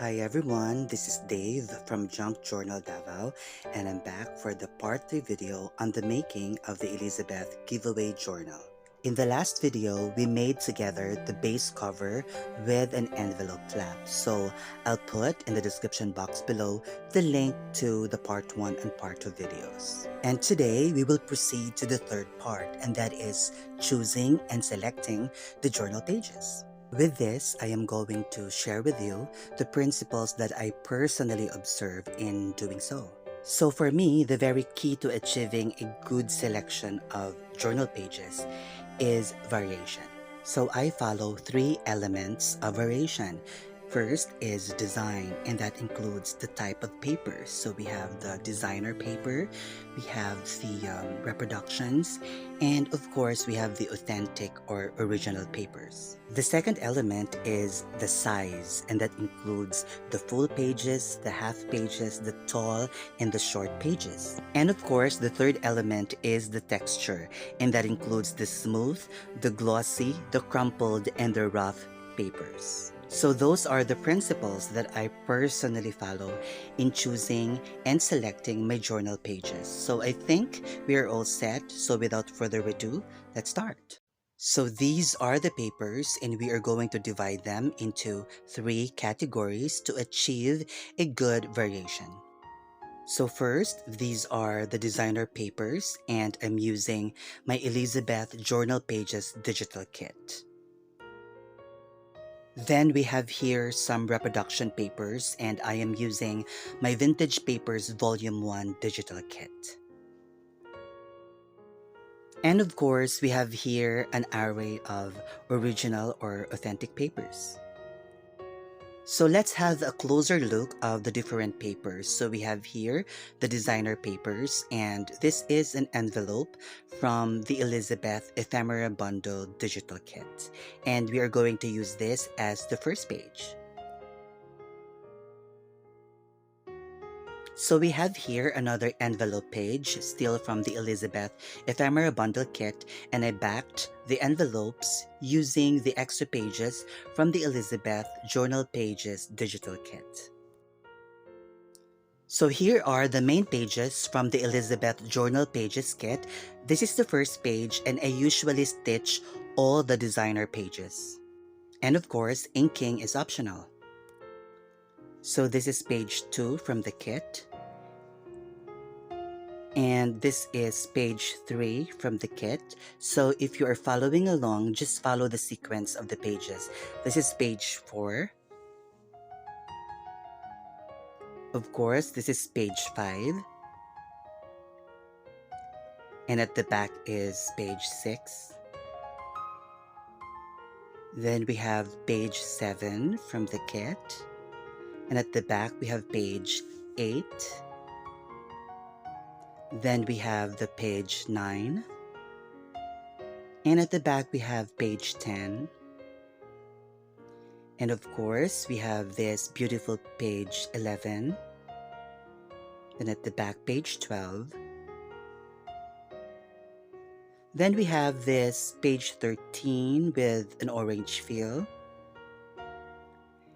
Hi everyone, this is Dave from Junk Journal Davao, and I'm back for the part 3 video on the making of the Elizabeth giveaway journal. In the last video, we made together the base cover with an envelope flap, so I'll put in the description box below the link to the part 1 and part 2 videos. And today, we will proceed to the third part, and that is choosing and selecting the journal pages. With this, I am going to share with you the principles that I personally observe in doing so. So for me, the very key to achieving a good selection of journal pages is variation. So I follow 3 elements of variation. First is design, and that includes the type of paper. So we have the designer paper, we have the reproductions, and of course we have the authentic or original papers. The second element is the size, and that includes the full pages, the half pages, the tall, and the short pages. And of course, the third element is the texture, and that includes the smooth, the glossy, the crumpled, and the rough papers. So those are the principles that I personally follow in choosing and selecting my journal pages. So I think we are all set. So without further ado, let's start. So these are the papers, and we are going to divide them into 3 categories to achieve a good variation. So first, these are the designer papers, and I'm using my Elizabeth Journal Pages digital kit. Then we have here some reproduction papers, and I am using my Vintage Papers Volume 1 digital kit. And of course, we have here an array of original or authentic papers. So let's have a closer look of the different papers. So we have here the designer papers, and this is an envelope from the Elizabeth Ephemera Bundle digital kit. And we are going to use this as the first page. So we have here another envelope page, still from the Elizabeth Ephemera Bundle Kit, and I backed the envelopes using the extra pages from the Elizabeth Journal Pages digital kit. So here are the main pages from the Elizabeth Journal Pages kit. This is the first page, and I usually stitch all the designer pages. And of course, inking is optional. So this is page 2 from the kit. And this is page 3 from the kit. So if you are following along, just follow the sequence of the pages. This is page 4. Of course, this is page 5. And at the back is page 6. Then we have page 7 from the kit. And at the back we have page 8. Then we have the page 9. And at the back we have page 10. And of course, we have this beautiful page 11. Then at the back, page 12. Then we have this page 13 with an orange feel.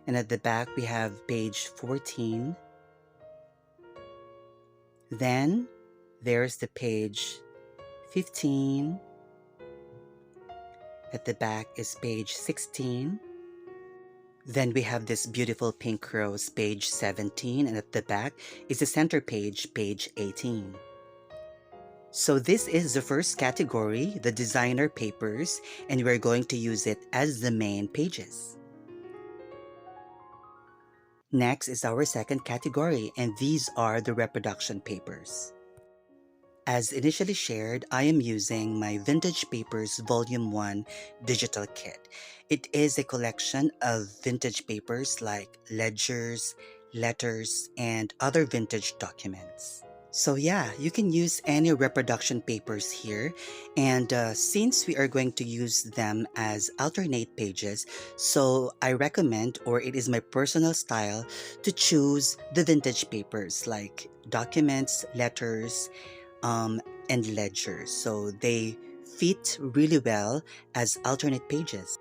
And at the back, we have page 14. Then there's the page 15. At the back is page 16. Then we have this beautiful pink rose, page 17, and at the back is the center page, page 18. So this is the first category, the designer papers, and we're going to use it as the main pages. Next is our second category, and these are the reproduction papers. As initially shared, I am using my Vintage Papers Volume 1 digital kit. It is a collection of vintage papers like ledgers, letters, and other vintage documents. So yeah, you can use any reproduction papers here, and since we are going to use them as alternate pages, so I recommend, or it is my personal style, to choose the vintage papers like documents, letters, and ledgers, so they fit really well as alternate pages.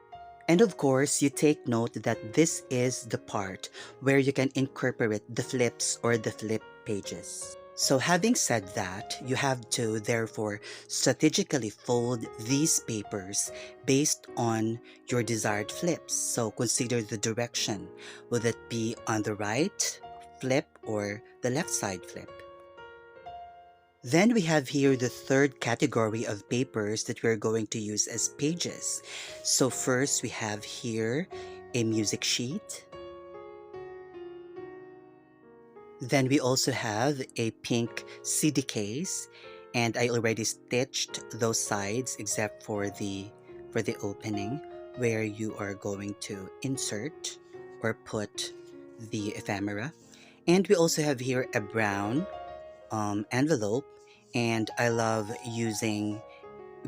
And of course, you take note that this is the part where you can incorporate the flips or the flip pages. So having said that, you have to therefore strategically fold these papers based on your desired flips. So consider the direction. Will it be on the right flip or the left side flip? Then we have here the third category of papers that we're going to use as pages. So first we have here a music sheet. Then we also have a pink CD case, and I already stitched those sides except for the opening where you are going to insert or put the ephemera. And we also have here a brown envelope, and I love using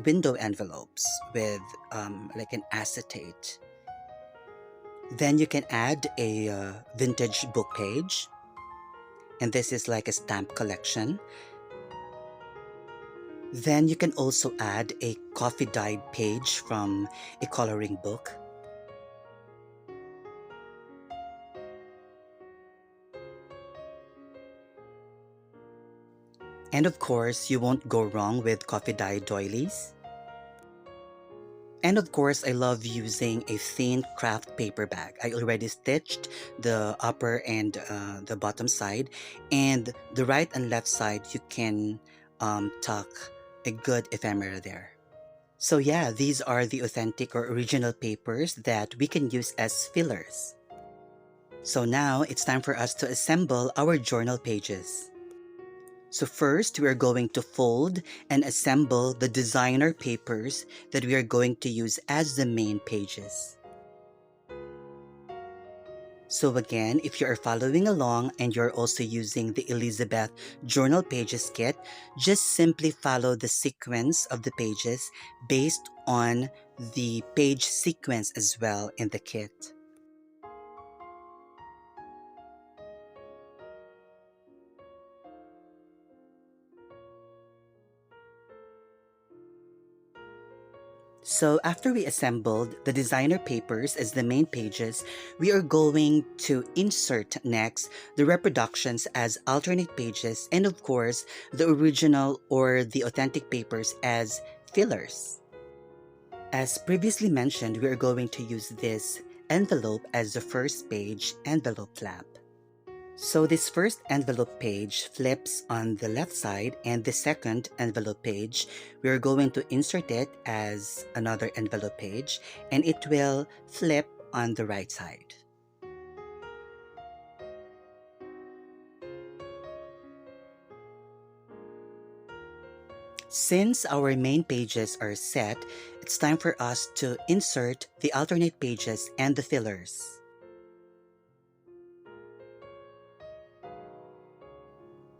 window envelopes with like an acetate. Then you can add a vintage book page, and this is like a stamp collection. Then you can also add a coffee dyed page from a coloring book. And of course, you won't go wrong with coffee dyed doilies. And of course, I love using a thin craft paper bag. I already stitched the upper and the bottom side, and the right and left side you can tuck a good ephemera there. So yeah, these are the authentic or original papers that we can use as fillers. So now it's time for us to assemble our journal pages. So first, we are going to fold and assemble the designer papers that we are going to use as the main pages. So again, if you are following along and you're also using the Elizabeth Journal Pages kit, just simply follow the sequence of the pages based on the page sequence as well in the kit. So after we assembled the designer papers as the main pages, we are going to insert next the reproductions as alternate pages, and of course the original or the authentic papers as fillers. As previously mentioned, we are going to use this envelope as the first page envelope flap. So this first envelope page flips on the left side, and the second envelope page, we're going to insert it as another envelope page, and it will flip on the right side. Since our main pages are set, it's time for us to insert the alternate pages and the fillers.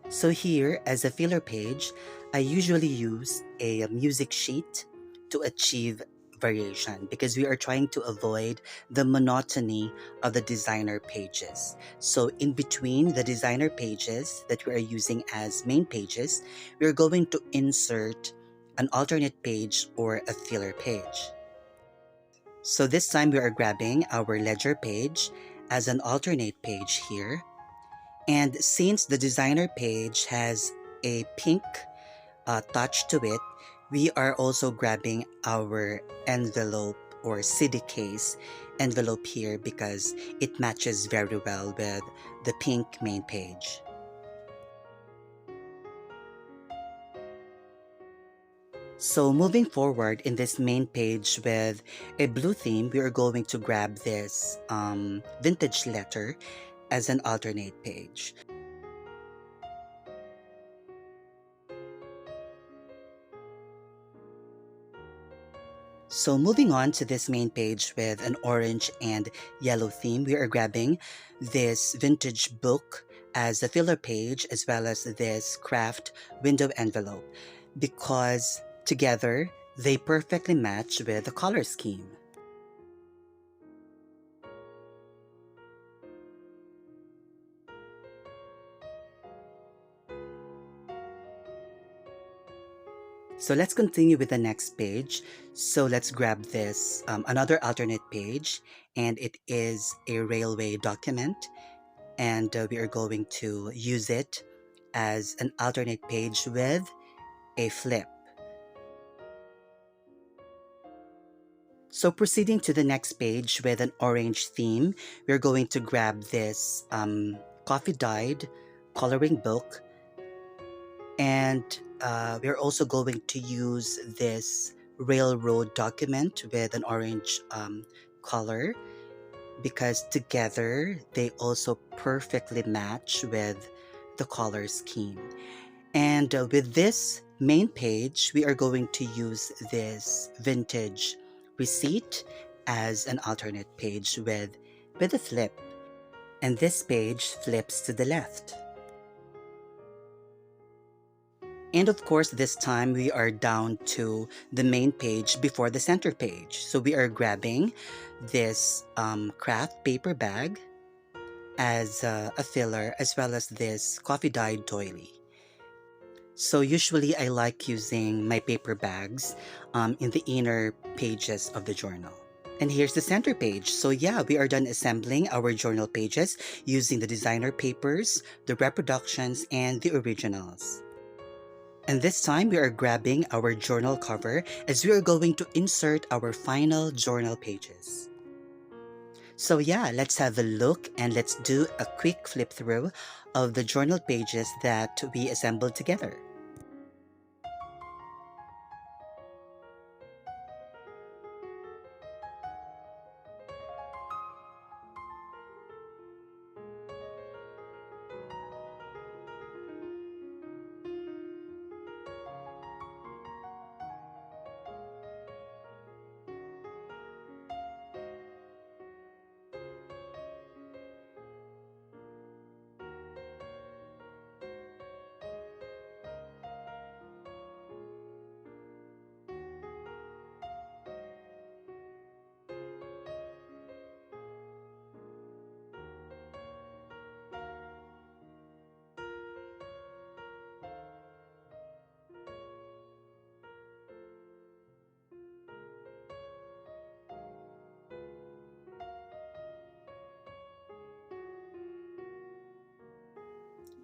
So here, as a filler page, I usually use a music sheet to achieve variation because we are trying to avoid the monotony of the designer pages. So in between the designer pages that we are using as main pages, we are going to insert an alternate page or a filler page. So this time we are grabbing our ledger page as an alternate page here. And since the designer page has a pink touch to it, we are also grabbing our envelope or CD case envelope here because it matches very well with the pink main page. So moving forward in this main page with a blue theme, we are going to grab this vintage letter as an alternate page. So moving on to this main page with an orange and yellow theme, we are grabbing this vintage book as a filler page as well as this craft window envelope because together they perfectly match with the color scheme. So let's continue with the next page. So let's grab this, another alternate page, and it is a railway document, and we are going to use it as an alternate page with a flip. So proceeding to the next page with an orange theme, we're going to grab this coffee dyed coloring book, and we're also going to use this railroad document with an orange color, because together they also perfectly match with the color scheme. And with this main page, we are going to use this vintage receipt as an alternate page with a flip. And this page flips to the left. And of course, this time we are down to the main page before the center page. So we are grabbing this craft paper bag as a filler, as well as this coffee dyed doily. So usually I like using my paper bags in the inner pages of the journal. And here's the center page. So yeah, we are done assembling our journal pages using the designer papers, the reproductions, and the originals. And this time we are grabbing our journal cover as we are going to insert our final journal pages. So yeah, let's have a look and let's do a quick flip through of the journal pages that we assembled together.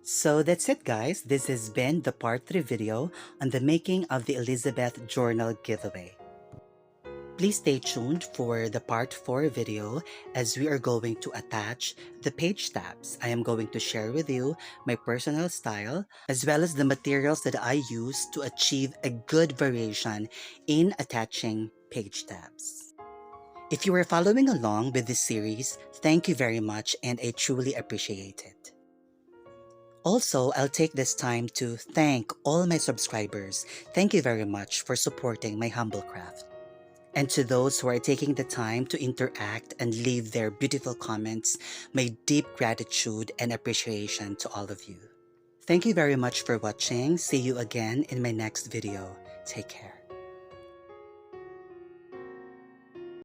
So that's it, guys. This has been the part 3 video on the making of the Elizabeth Journal giveaway. Please stay tuned for the part 4 video as we are going to attach the page tabs. I am going to share with you my personal style as well as the materials that I use to achieve a good variation in attaching page tabs. If you are following along with this series, thank you very much and I truly appreciate it. Also, I'll take this time to thank all my subscribers. Thank you very much for supporting my humble craft. And to those who are taking the time to interact and leave their beautiful comments, my deep gratitude and appreciation to all of you. Thank you very much for watching. See you again in my next video. Take care.